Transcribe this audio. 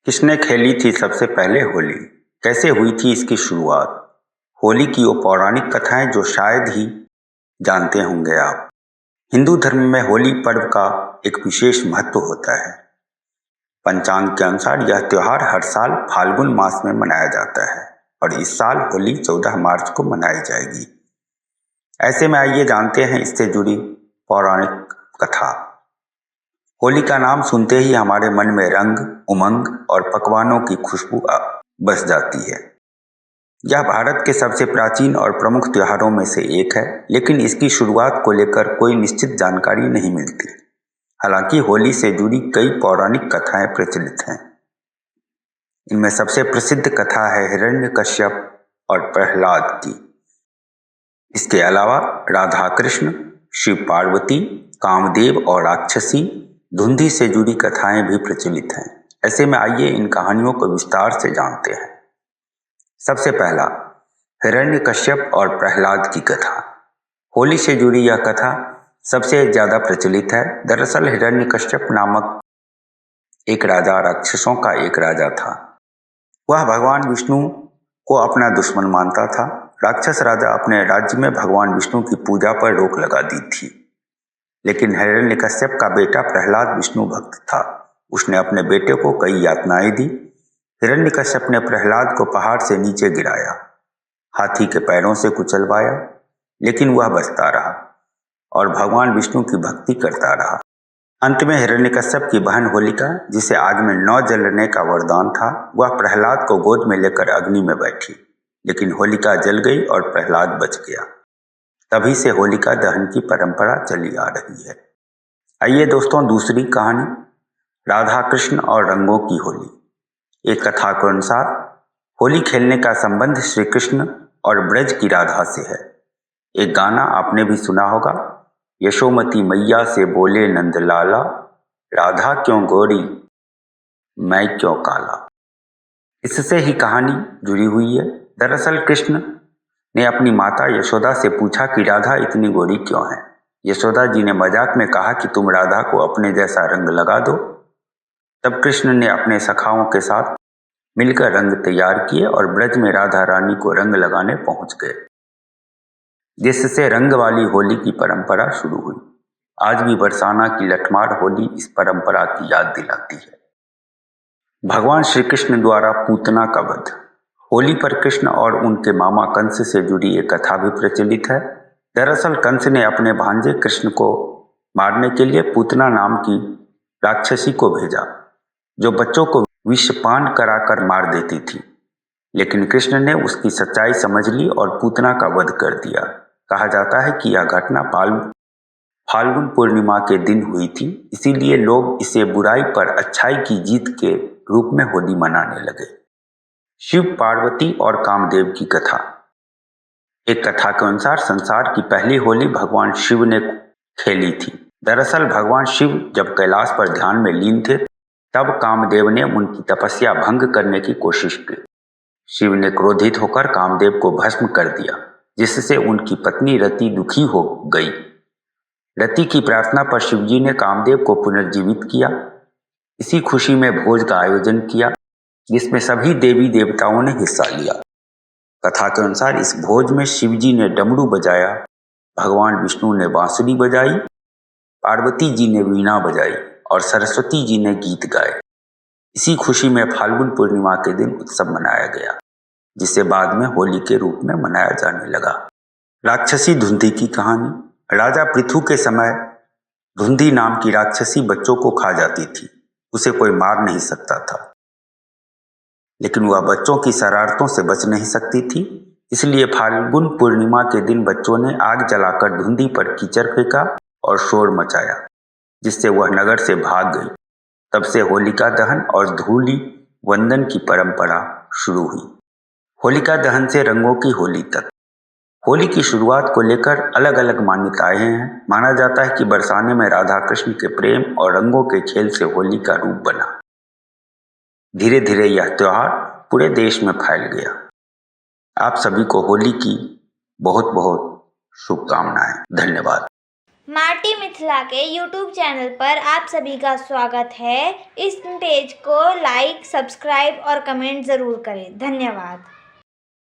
किसने खेली थी सबसे पहले होली? कैसे हुई थी इसकी शुरुआत? होली की वो पौराणिक कथाएं जो शायद ही जानते होंगे आप। हिंदू धर्म में होली पर्व का एक विशेष महत्व होता है। पंचांग के अनुसार यह त्योहार हर साल फाल्गुन मास में मनाया जाता है और इस साल होली 14 मार्च को मनाई जाएगी। ऐसे में आइए जानते हैं इससे जुड़ी पौराणिक कथा। होली का नाम सुनते ही हमारे मन में रंग, उमंग और पकवानों की खुशबू बस जाती है। यह भारत के सबसे प्राचीन और प्रमुख त्योहारों में से एक है, लेकिन इसकी शुरुआत को लेकर कोई निश्चित जानकारी नहीं मिलती। हालांकि होली से जुड़ी कई पौराणिक कथाएं प्रचलित हैं। इनमें सबसे प्रसिद्ध कथा है हिरण्यकश्यप और प्रहलाद की। इसके अलावा राधा कृष्ण, शिव पार्वती, कामदेव और राक्षसी धुंधी से जुड़ी कथाएं भी प्रचलित हैं। ऐसे में आइए इन कहानियों को विस्तार से जानते हैं। सबसे पहला, हिरण्यकश्यप और प्रहलाद की कथा। होली से जुड़ी यह कथा सबसे ज्यादा प्रचलित है। दरअसल हिरण्यकश्यप नामक एक राजा राक्षसों का एक राजा था। वह भगवान विष्णु को अपना दुश्मन मानता था। राक्षस राजा अपने राज्य में भगवान विष्णु की पूजा पर रोक लगा दी थी, लेकिन हिरण्यकश्यप का बेटा प्रहलाद विष्णु भक्त था। उसने अपने बेटे को कई यातनाएं दी। हिरण्यकश्यप ने प्रहलाद को पहाड़ से नीचे गिराया, हाथी के पैरों से कुचलवाया, लेकिन वह बचता रहा और भगवान विष्णु की भक्ति करता रहा। अंत में हिरण्यकश्यप की बहन होलिका, जिसे आग में न जलने का वरदान था, वह प्रहलाद को गोद में लेकर अग्नि में बैठी, लेकिन होलिका जल गई और प्रहलाद बच गया। तभी से होलिका दहन की परंपरा चली आ रही है। आइए दोस्तों, दूसरी कहानी, राधा कृष्ण और रंगों की होली। एक कथा के अनुसार होली खेलने का संबंध श्री कृष्ण और ब्रज की राधा से है। एक गाना आपने भी सुना होगा, यशोमती मैया से बोले नंदलाला, राधा क्यों गोरी मैं क्यों काला। इससे ही कहानी जुड़ी हुई है। दरअसल कृष्ण ने अपनी माता यशोदा से पूछा कि राधा इतनी गोरी क्यों है। यशोदा जी ने मजाक में कहा कि तुम राधा को अपने जैसा रंग लगा दो। तब कृष्ण ने अपने सखाओं के साथ मिलकर रंग तैयार किए और ब्रज में राधा रानी को रंग लगाने पहुंच गए, जिससे रंग वाली होली की परंपरा शुरू हुई। आज भी बरसाना की लठमार होली इस परंपरा की याद दिलाती है। भगवान श्री कृष्ण द्वारा पूतना का वध। होली पर कृष्ण और उनके मामा कंस से जुड़ी एक कथा भी प्रचलित है। दरअसल कंस ने अपने भांजे कृष्ण को मारने के लिए पूतना नाम की राक्षसी को भेजा, जो बच्चों को विषपान कराकर मार देती थी। लेकिन कृष्ण ने उसकी सच्चाई समझ ली और पूतना का वध कर दिया। कहा जाता है कि यह घटना फाल्गुन पूर्णिमा के दिन हुई थी, इसीलिए लोग इसे बुराई पर अच्छाई की जीत के रूप में होली मनाने लगे। शिव पार्वती और कामदेव की कथा। एक कथा के अनुसार संसार की पहली होली भगवान शिव ने खेली थी। दरअसल भगवान शिव जब कैलाश पर ध्यान में लीन थे, तब कामदेव ने उनकी तपस्या भंग करने की कोशिश की। शिव ने क्रोधित होकर कामदेव को भस्म कर दिया, जिससे उनकी पत्नी रति दुखी हो गई। रति की प्रार्थना पर शिवजी ने कामदेव को पुनर्जीवित किया। इसी खुशी में भोज का आयोजन किया, जिसमें सभी देवी देवताओं ने हिस्सा लिया। कथा के अनुसार इस भोज में शिवजी ने डमरू बजाया, भगवान विष्णु ने बांसुरी बजाई, पार्वती जी ने वीणा बजाई और सरस्वती जी ने गीत गाए। इसी खुशी में फाल्गुन पूर्णिमा के दिन उत्सव मनाया गया, जिसे बाद में होली के रूप में मनाया जाने लगा। राक्षसी धुंधी की कहानी। राजा पृथु के समय धुंधी नाम की राक्षसी बच्चों को खा जाती थी। उसे कोई मार नहीं सकता था, लेकिन वह बच्चों की शरारतों से बच नहीं सकती थी। इसलिए फाल्गुन पूर्णिमा के दिन बच्चों ने आग जलाकर धुंधी पर कीचड़ फेंका और शोर मचाया, जिससे वह नगर से भाग गई। तब से होलिका दहन और धूलि वंदन की परंपरा शुरू हुई। होलिका दहन से रंगों की होली तक। होली की शुरुआत को लेकर अलग अलग मान्यताएं हैं। माना जाता है कि बरसाने में राधा कृष्ण के प्रेम और रंगों के खेल से होली का रूप बना। धीरे धीरे यह त्योहार पूरे देश में फैल गया। आप सभी को होली की बहुत बहुत शुभकामनाएं। धन्यवाद। माटी मिथिला के यूट्यूब चैनल पर आप सभी का स्वागत है। इस पेज को लाइक, सब्सक्राइब और कमेंट ज़रूर करें। धन्यवाद।